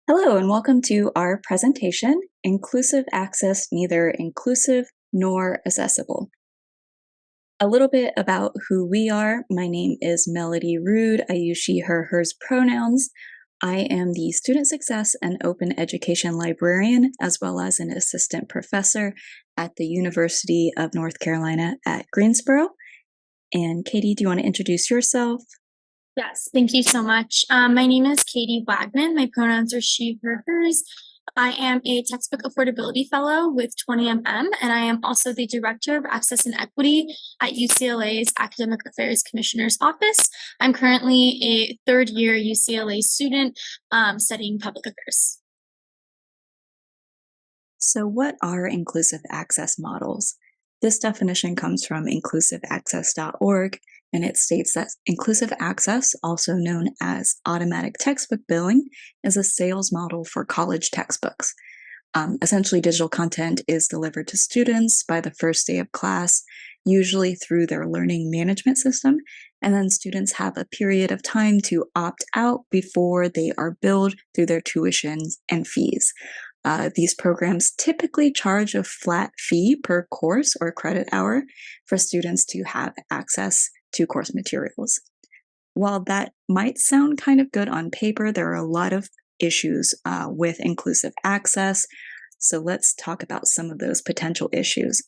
Hello, and welcome to our presentation, Inclusive Access Neither Inclusive Nor Accessible. A little bit about who we are. My name is Melody Rood. I use she, her, hers pronouns. I am the Student Success and Open Education Librarian, as well as an assistant professor at the University of North Carolina at Greensboro. And Katie, do you want to introduce yourself? Yes, thank you so much. My name is Katie Wagman. My pronouns are she, her, hers. I am a textbook affordability fellow with 20MM, and I am also the director of access and equity at UCLA's Academic Affairs Commissioner's Office. I'm currently a third year UCLA student studying public affairs. So, what are inclusive access models? This definition comes from inclusiveaccess.org, and it states that inclusive access, also known as automatic textbook billing, is a sales model for college textbooks. Essentially, digital content is delivered to students by the first day of class, usually through their learning management system, and then students have a period of time to opt out before they are billed through their tuitions and fees. These programs typically charge a flat fee per course or credit hour for students to have access to course materials. While that might sound kind of good on paper, there are a lot of issues with inclusive access. So let's talk about some of those potential issues.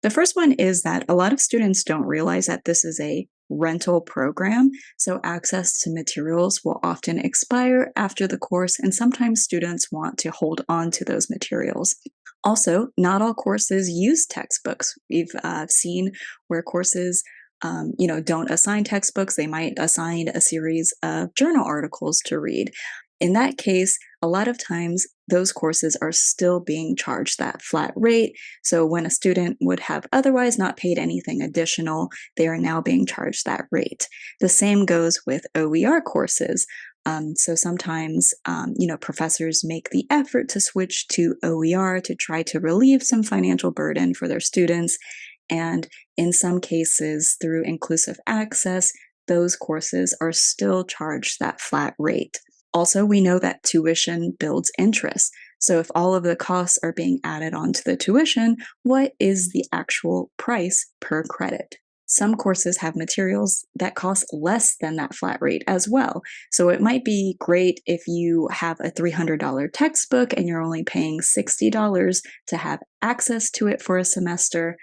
The first one is that a lot of students don't realize that this is a rental program, so access to materials will often expire after the course, and sometimes students want to hold on to those materials. Also, not all courses use textbooks. We've seen where courses don't assign textbooks, they might assign a series of journal articles to read. In that case, a lot of times those courses are still being charged that flat rate. So when a student would have otherwise not paid anything additional, they are now being charged that rate. The same goes with OER courses. So sometimes, professors make the effort to switch to OER to try to relieve some financial burden for their students. And in some cases, through inclusive access, those courses are still charged that flat rate. Also, we know that tuition builds interest. So if all of the costs are being added onto the tuition, what is the actual price per credit? Some courses have materials that cost less than that flat rate as well. So it might be great if you have a $300 textbook and you're only paying $60 to have access to it for a semester.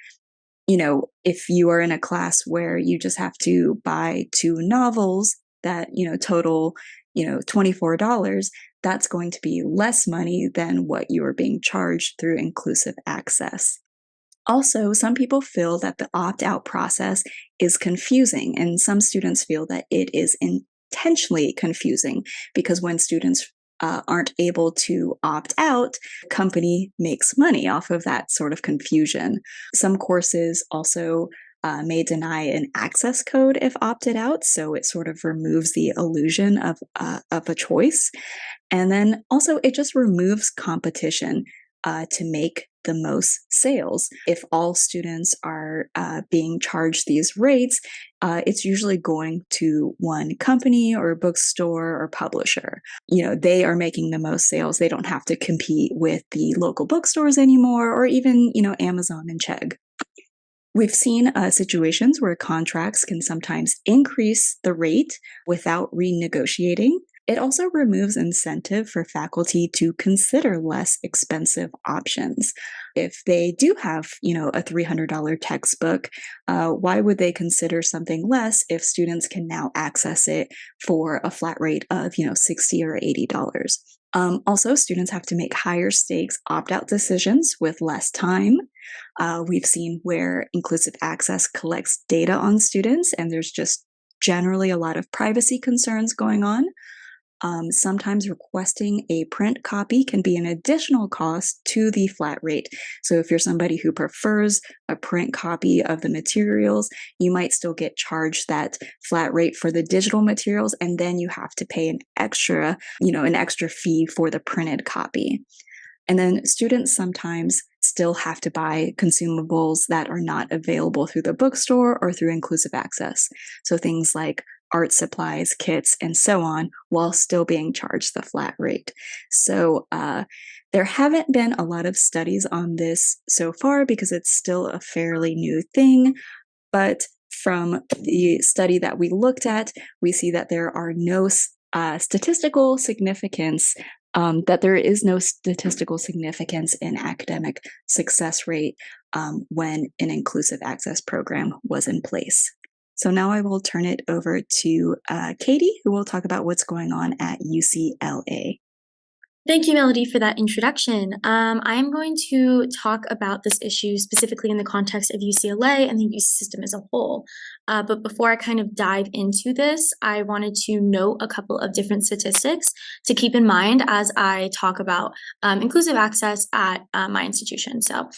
If you are in a class where you just have to buy two novels that, total, $24, that's going to be less money than what you are being charged through inclusive access. Also, some people feel that the opt out process is confusing, and some students feel that it is intentionally confusing because when students aren't able to opt out, the company makes money off of that sort of confusion. Some courses also may deny an access code if opted out, so it sort of removes the illusion of a choice. And then also, it just removes competition to make the most sales. If all students are being charged these rates, it's usually going to one company or bookstore or publisher. They are making the most sales. They don't have to compete with the local bookstores anymore, or even, Amazon and Chegg. We've seen situations where contracts can sometimes increase the rate without renegotiating. It also removes incentive for faculty to consider less expensive options. If they do have, a $300 textbook, why would they consider something less if students can now access it for a flat rate of, $60 or $80? Also, students have to make higher stakes opt out decisions with less time. We've seen where inclusive access collects data on students, and there's just generally a lot of privacy concerns going on. Sometimes requesting a print copy can be an additional cost to the flat rate. So if you're somebody who prefers a print copy of the materials, you might still get charged that flat rate for the digital materials, and then you have to pay an extra fee for the printed copy. And then students sometimes still have to buy consumables that are not available through the bookstore or through inclusive access. So things like art supplies, kits, and so on, while still being charged the flat rate. So there haven't been a lot of studies on this so far because it's still a fairly new thing. But from the study that we looked at, we see that there are no statistical significance, that there is no statistical significance in academic success rate when an inclusive access program was in place. So now I will turn it over to Katie, who will talk about what's going on at UCLA. Thank you, Melody, for that introduction. I am going to talk about this issue specifically in the context of UCLA and the UC system as a whole. But before I kind of dive into this, I wanted to note a couple of different statistics to keep in mind as I talk about inclusive access at my institution. So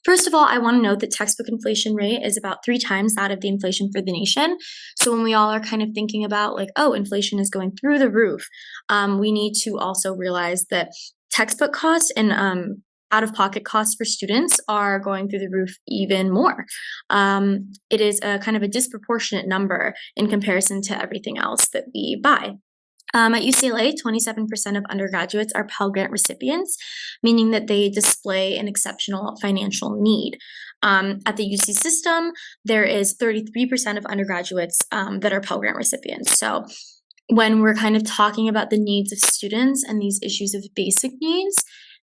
first of all, I want to note that textbook inflation rate is about 3 times that of the inflation for the nation. So when we all are kind of thinking about like, oh, inflation is going through the roof, we need to also realize that textbook costs and out-of-pocket costs for students are going through the roof even more. It is a kind of a disproportionate number in comparison to everything else that we buy. At UCLA, 27% of undergraduates are Pell Grant recipients, meaning that they display an exceptional financial need. At the UC system, there is 33% of undergraduates that are Pell Grant recipients. So when we're kind of talking about the needs of students and these issues of basic needs,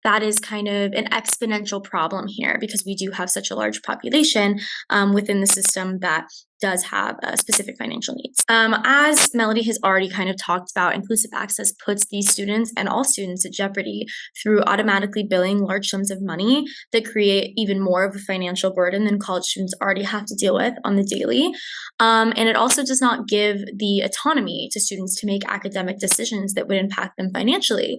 that is kind of an exponential problem here because we do have such a large population within the system that does have specific financial needs. As Melody has already kind of talked about, inclusive access puts these students and all students at jeopardy through automatically billing large sums of money that create even more of a financial burden than college students already have to deal with on the daily. And it also does not give the autonomy to students to make academic decisions that would impact them financially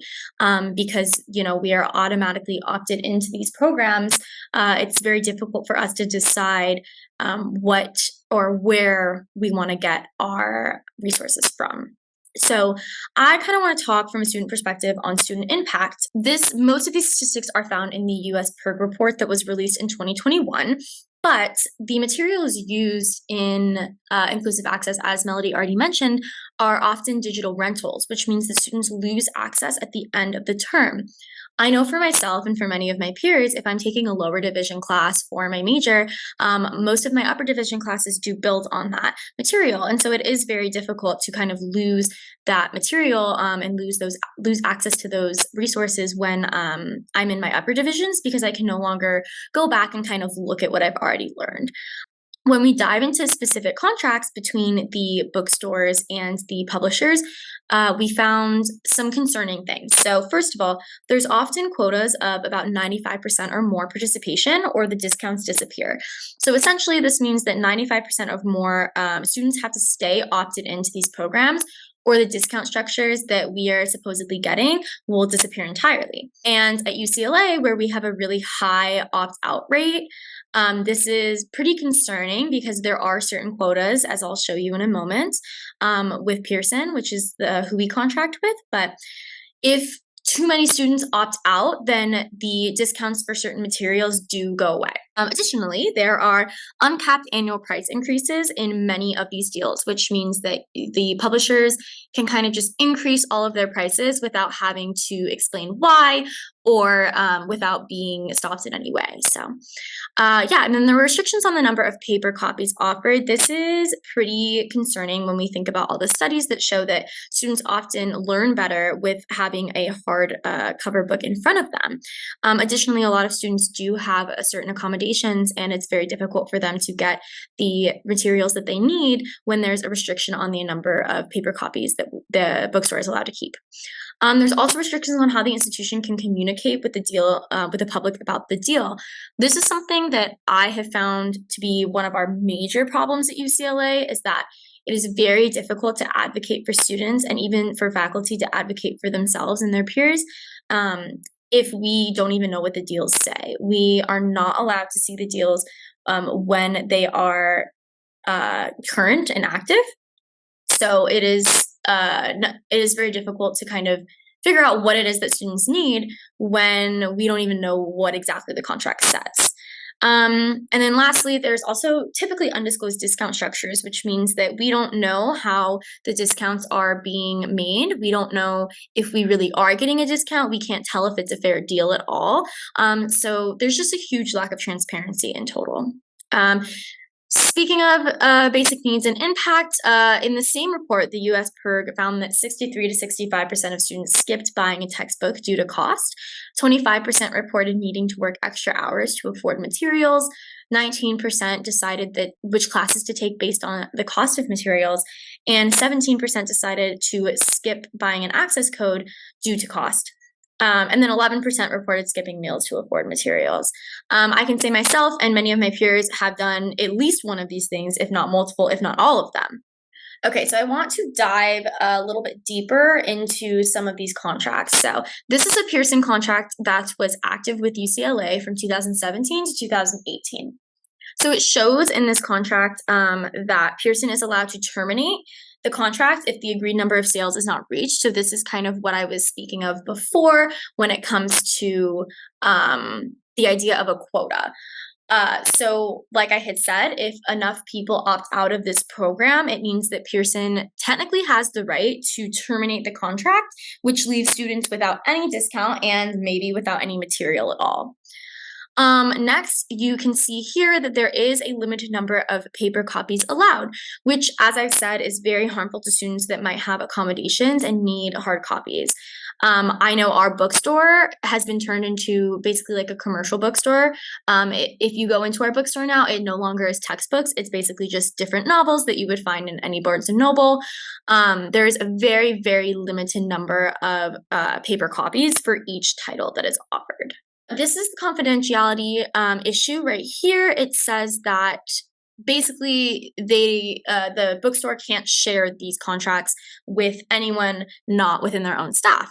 because, you know, we are automatically opted into these programs. It's very difficult for us to decide what or where we want to get our resources from. So I kind of want to talk from a student perspective on student impact. Most of these statistics are found in the US PIRG report that was released in 2021. But the materials used in inclusive access, as Melody already mentioned, are often digital rentals, which means that students lose access at the end of the term. I know for myself and for many of my peers, if I'm taking a lower division class for my major, most of my upper division classes do build on that material. And so it is very difficult to kind of lose that material and lose access to those resources when I'm in my upper divisions because I can no longer go back and kind of look at what I've already learned. When we dive into specific contracts between the bookstores and the publishers, we found some concerning things. So first of all, there's often quotas of about 95% or more participation or the discounts disappear. So essentially this means that 95% or more students have to stay opted into these programs or the discount structures that we are supposedly getting will disappear entirely. And at UCLA, where we have a really high opt-out rate, this is pretty concerning because there are certain quotas, as I'll show you in a moment, with Pearson, which is who we contract with. But if too many students opt out, then the discounts for certain materials do go away. Additionally, there are uncapped annual price increases in many of these deals, which means that the publishers can kind of just increase all of their prices without having to explain why or without being stopped in any way. So yeah, and then the restrictions on the number of paper copies offered. This is pretty concerning when we think about all the studies that show that students often learn better with having a hard cover book in front of them. Additionally, a lot of students do have a certain accommodations and it's very difficult for them to get the materials that they need when there's a restriction on the number of paper copies that the bookstore is allowed to keep. There's also restrictions on how the institution can communicate with the public about the deal. This is something that I have found to be one of our major problems at UCLA is that it is very difficult to advocate for students and even for faculty to advocate for themselves and their peers if we don't even know what the deals say. We are not allowed to see the deals when they are current and active. So it is very difficult to kind of figure out what it is that students need when we don't even know what exactly the contract says. And then lastly, there's also typically undisclosed discount structures, which means that we don't know how the discounts are being made. We don't know if we really are getting a discount. We can't tell if it's a fair deal at all. So there's just a huge lack of transparency in total. Speaking of basic needs and impact, in the same report, the US PIRG found that 63 to 65% of students skipped buying a textbook due to cost. 25% reported needing to work extra hours to afford materials. 19% decided that which classes to take based on the cost of materials. And 17% decided to skip buying an access code due to cost. And then 11% reported skipping meals to afford materials. I can say myself and many of my peers have done at least one of these things, if not multiple, if not all of them. Okay, so I want to dive a little bit deeper into some of these contracts. So this is a Pearson contract that was active with UCLA from 2017 to 2018. So it shows in this contract that Pearson is allowed to terminate the contract if the agreed number of sales is not reached. So this is kind of what I was speaking of before when it comes to the idea of a quota. So like I had said, if enough people opt out of this program, it means that Pearson technically has the right to terminate the contract, which leaves students without any discount and maybe without any material at all. Next, you can see here that there is a limited number of paper copies allowed, which, as I've said, is very harmful to students that might have accommodations and need hard copies. I know our bookstore has been turned into basically like a commercial bookstore. If you go into our bookstore now, it no longer is textbooks. It's basically just different novels that you would find in any Barnes and Noble. There's a very, very limited number of paper copies for each title that is offered. This is the confidentiality issue right here. It says that basically the bookstore can't share these contracts with anyone not within their own staff.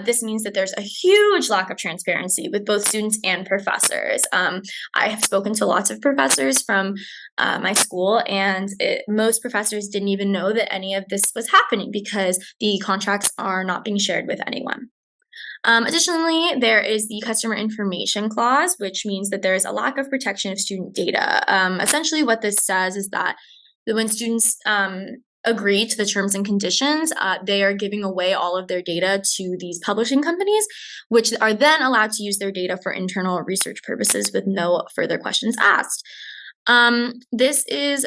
This means that there's a huge lack of transparency with both students and professors. I have spoken to lots of professors from my school, and most professors didn't even know that any of this was happening because the contracts are not being shared with anyone. Additionally, there is the customer information clause, which means that there is a lack of protection of student data. Essentially, what this says is that when students agree to the terms and conditions, they are giving away all of their data to these publishing companies, which are then allowed to use their data for internal research purposes with no further questions asked. This is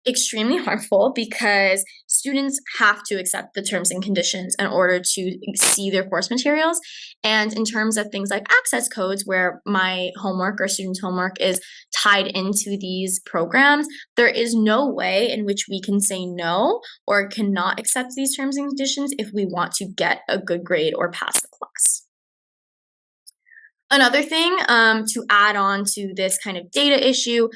extremely harmful because students have to accept the terms and conditions in order to see their course materials. And in terms of things like access codes, where my homework or students' homework is tied into these programs, there is no way in which we can say no or cannot accept these terms and conditions if we want to get a good grade or pass the class. Another thing to add on to this kind of data issue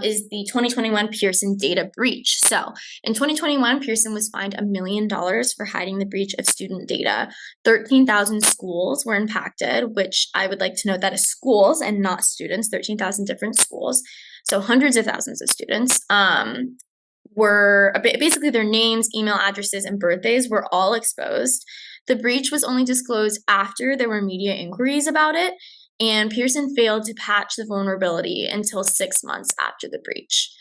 is the 2021 Pearson data breach. So in 2021, Pearson was fined $1 million for hiding the breach of student data. 13,000 schools were impacted, which I would like to note that is schools and not students, 13,000 different schools. So hundreds of thousands of students were basically their names, email addresses, and birthdays were all exposed. The breach was only disclosed after there were media inquiries about it, and Pearson failed to patch the vulnerability until 6 months after the breach.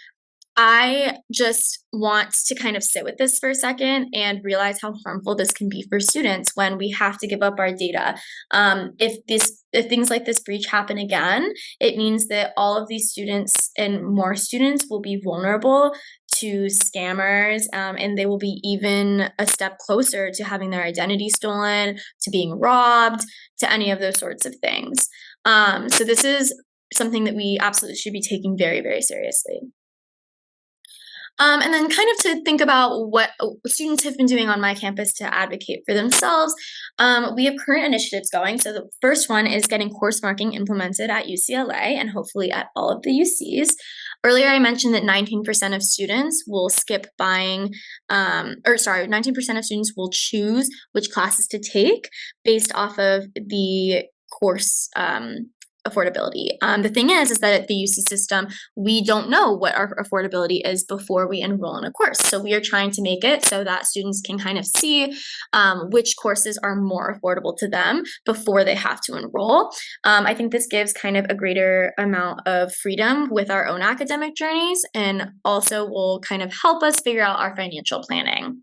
I just want to kind of sit with this for a second and realize how harmful this can be for students when we have to give up our data. If things like this breach happen again, it means that all of these students and more students will be vulnerable to scammers, and they will be even a step closer to having their identity stolen, to being robbed, to any of those sorts of things. So this is something that we absolutely should be taking very, very seriously. And then kind of to think about what students have been doing on my campus to advocate for themselves, we have current initiatives going. So the first one is getting course marking implemented at UCLA and hopefully at all of the UCs. Earlier, I mentioned that 19% of students will skip buying, 19% of students will choose which classes to take based off of the course affordability. The thing is that at the UC system, we don't know what our affordability is before we enroll in a course. So we are trying to make it so that students can kind of see which courses are more affordable to them before they have to enroll. I think this gives kind of a greater amount of freedom with our own academic journeys, and also will kind of help us figure out our financial planning.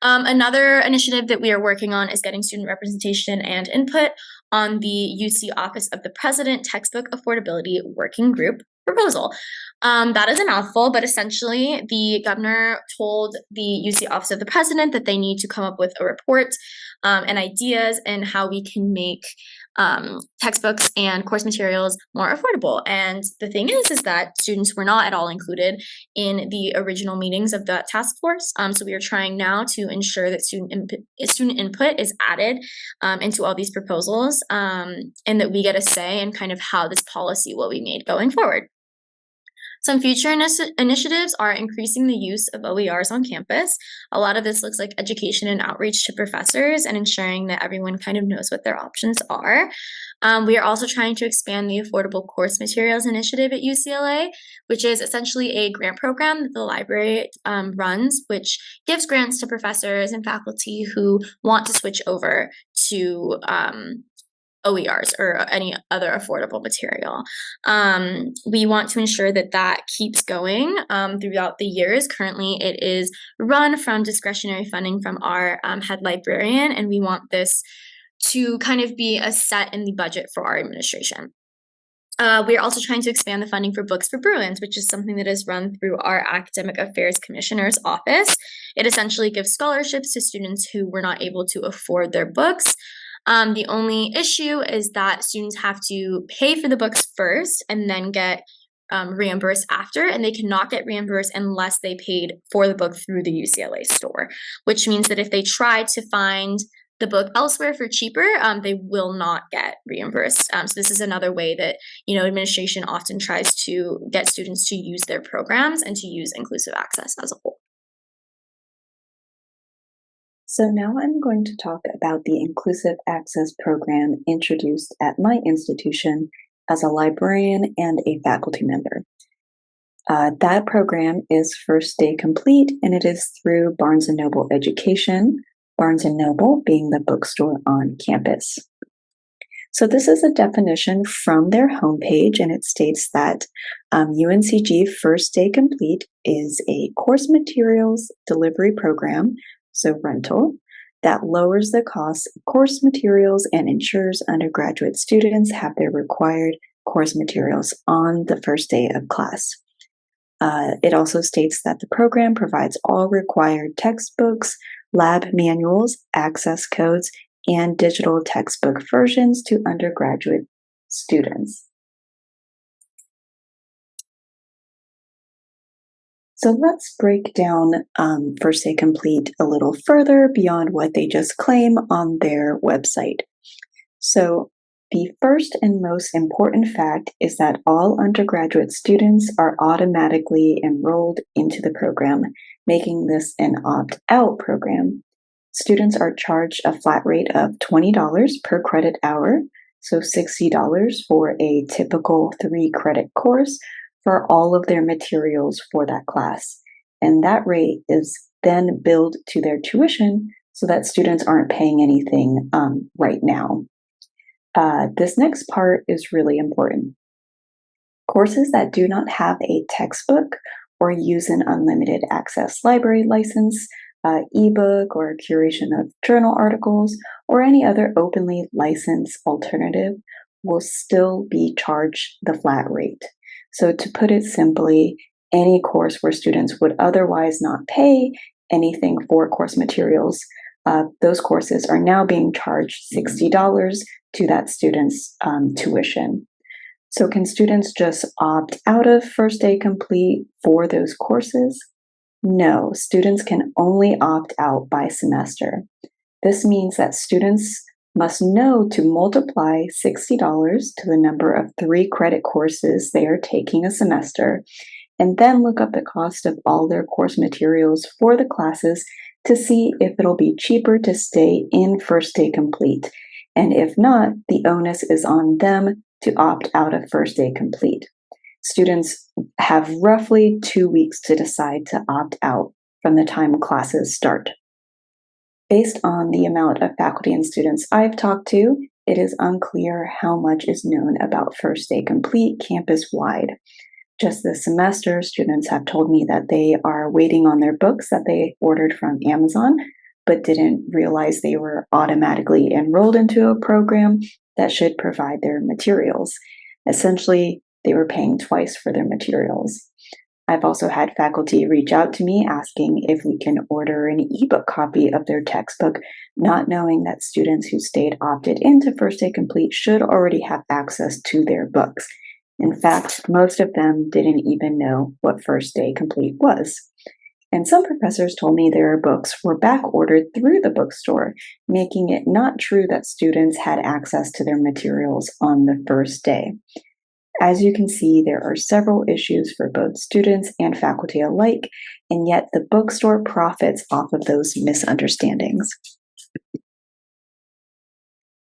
Another initiative that we are working on is getting student representation and input on the UC Office of the President Textbook Affordability Working Group proposal. That is a mouthful, but essentially the governor told the UC Office of the President that they need to come up with a report and ideas and how we can make textbooks and course materials more affordable. And the thing is that students were not at all included in the original meetings of that task force. So we are trying now to ensure that student input is added into all these proposals, and that we get a say in kind of how this policy will be made going forward. Some future initiatives are increasing the use of OERs on campus. A lot of this looks like education and outreach to professors and ensuring that everyone kind of knows what their options are. We are also trying to expand the Affordable Course Materials Initiative at UCLA, which is essentially a grant program that the library runs, which gives grants to professors and faculty who want to switch over to OERs or any other affordable material. We want to ensure that that keeps going throughout the years. Currently, it is run from discretionary funding from our head librarian, and we want this to kind of be a set in the budget for our administration. We are also trying to expand the funding for Books for Bruins, which is something that is run through our Academic Affairs Commissioner's office. It essentially gives scholarships to students who were not able to afford their books. The only issue is that students have to pay for the books first and then get reimbursed after, and they cannot get reimbursed unless they paid for the book through the UCLA store, which means that if they try to find the book elsewhere for cheaper, they will not get reimbursed. So this is another way that, administration often tries to get students to use their programs and to use inclusive access as a whole. So now I'm going to talk about the Inclusive Access Program introduced at my institution as a librarian and a faculty member. That program is First Day Complete, and it is through Barnes & Noble Education, Barnes & Noble being the bookstore on campus. So this is a definition from their homepage, and it states that UNCG First Day Complete is a course materials delivery program, so rental, that lowers the cost of course materials and ensures undergraduate students have their required course materials on the first day of class. It also states that the program provides all required textbooks, lab manuals, access codes, and digital textbook versions to undergraduate students. So let's break down First Day Complete a little further beyond what they just claim on their website. So the first and most important fact is that all undergraduate students are automatically enrolled into the program, making this an opt-out program. Students are charged a flat rate of $20 per credit hour, so $60 for a typical 3-credit course for all of their materials for that class. And that rate is then billed to their tuition so that students aren't paying anything right now. This next part is really important. Courses that do not have a textbook or use an unlimited access library license, ebook or curation of journal articles, or any other openly licensed alternative will still be charged the flat rate. So to put it simply, any course where students would otherwise not pay anything for course materials, those courses are now being charged $60 to that student's tuition. So can students just opt out of First Day Complete for those courses? No, students can only opt out by semester. This means that students must know to multiply $60 to the number of 3-credit courses they are taking a semester, and then look up the cost of all their course materials for the classes to see if it'll be cheaper to stay in First Day Complete. And if not, the onus is on them to opt out of First Day Complete. Students have roughly 2 weeks to decide to opt out from the time classes start. Based on the amount of faculty and students I've talked to, it is unclear how much is known about First Day Complete campus-wide. Just this semester, students have told me that they are waiting on their books that they ordered from Amazon, but didn't realize they were automatically enrolled into a program that should provide their materials. Essentially, they were paying twice for their materials. I've also had faculty reach out to me asking if we can order an ebook copy of their textbook, not knowing that students who stayed opted into First Day Complete should already have access to their books. In fact, most of them didn't even know what First Day Complete was. And some professors told me their books were back ordered through the bookstore, making it not true that students had access to their materials on the first day. As you can see, there are several issues for both students and faculty alike, and yet the bookstore profits off of those misunderstandings.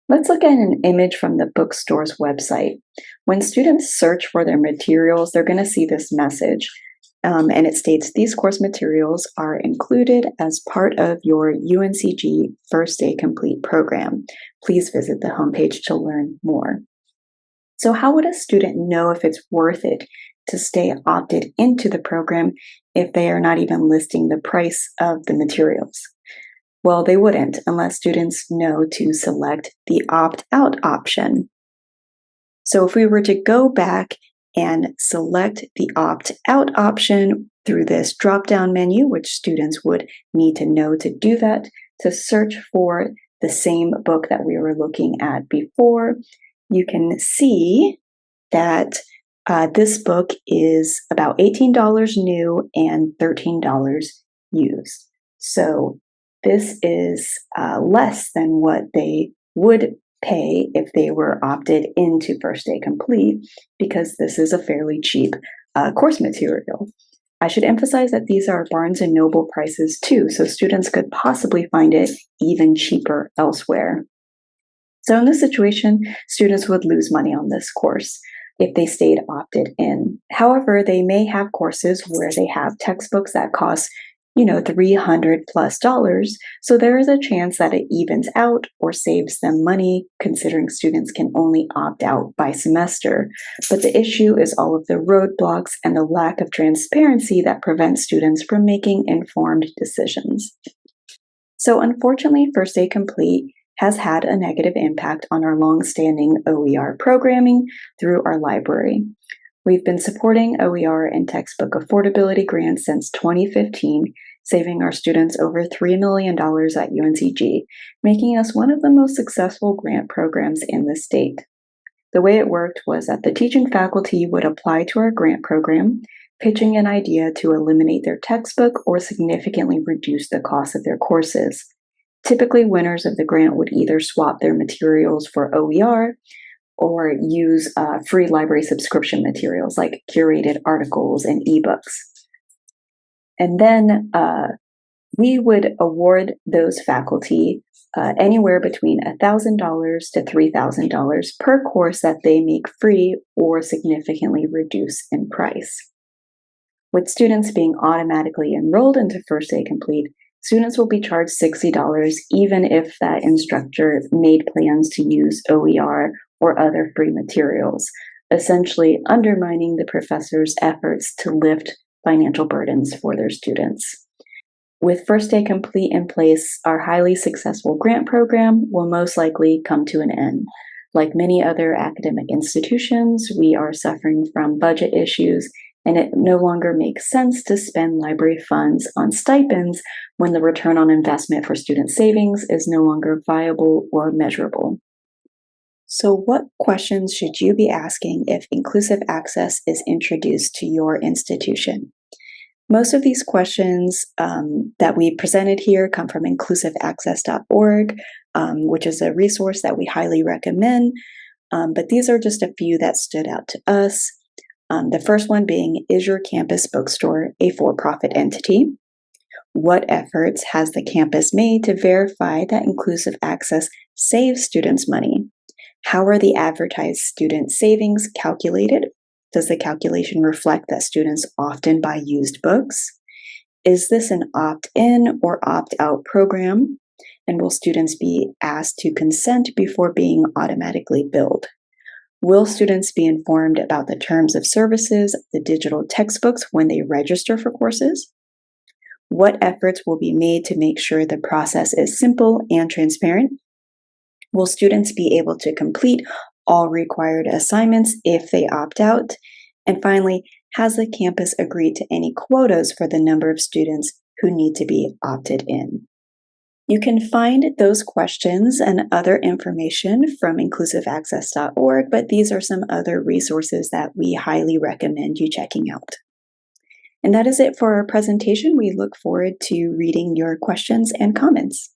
Let's look at an image from the bookstore's website. When students search for their materials, they're going to see this message. And it states, these course materials are included as part of your UNCG First Day Complete program. Please visit the homepage to learn more. So how would a student know if it's worth it to stay opted into the program if they are not even listing the price of the materials? Well, they wouldn't unless students know to select the opt-out option. So if we were to go back and select the opt-out option through this drop-down menu, which students would need to know to do that, to search for the same book that we were looking at before, you can see that this book is about $18 new and $13 used. So this is less than what they would pay if they were opted into First Day Complete, because this is a fairly cheap course material. I should emphasize that these are Barnes & Noble prices too, so students could possibly find it even cheaper elsewhere. So in this situation, students would lose money on this course if they stayed opted in. However, they may have courses where they have textbooks that cost $300+. So there is a chance that it evens out or saves them money, considering students can only opt out by semester. But the issue is all of the roadblocks and the lack of transparency that prevents students from making informed decisions. So unfortunately, First Day Complete has had a negative impact on our long-standing OER programming through our library. We've been supporting OER and textbook affordability grants since 2015, saving our students over $3 million at UNCG, making us one of the most successful grant programs in the state. The way it worked was that the teaching faculty would apply to our grant program, pitching an idea to eliminate their textbook or significantly reduce the cost of their courses. Typically, winners of the grant would either swap their materials for OER or use free library subscription materials like curated articles and ebooks. And then we would award those faculty anywhere between $1,000 to $3,000 per course that they make free or significantly reduce in price. With students being automatically enrolled into First Day Complete, students will be charged $60 even if that instructor made plans to use OER or other free materials, essentially undermining the professor's efforts to lift financial burdens for their students. With First Day Complete in place, our highly successful grant program will most likely come to an end. Like many other academic institutions, we are suffering from budget issues, and it no longer makes sense to spend library funds on stipends when the return on investment for student savings is no longer viable or measurable. So what questions should you be asking if inclusive access is introduced to your institution? Most of these questions that we presented here come from inclusiveaccess.org, which is a resource that we highly recommend, but these are just a few that stood out to us. The first one being, is your campus bookstore a for-profit entity? What efforts has the campus made to verify that inclusive access saves students money? How are the advertised student savings calculated? Does the calculation reflect that students often buy used books? Is this an opt in or opt out program? And will students be asked to consent before being automatically billed? Will students be informed about the terms of services, the digital textbooks when they register for courses? What efforts will be made to make sure the process is simple and transparent? Will students be able to complete all required assignments if they opt out? And finally, has the campus agreed to any quotas for the number of students who need to be opted in? You can find those questions and other information from inclusiveaccess.org, but these are some other resources that we highly recommend you checking out. And that is it for our presentation. We look forward to reading your questions and comments.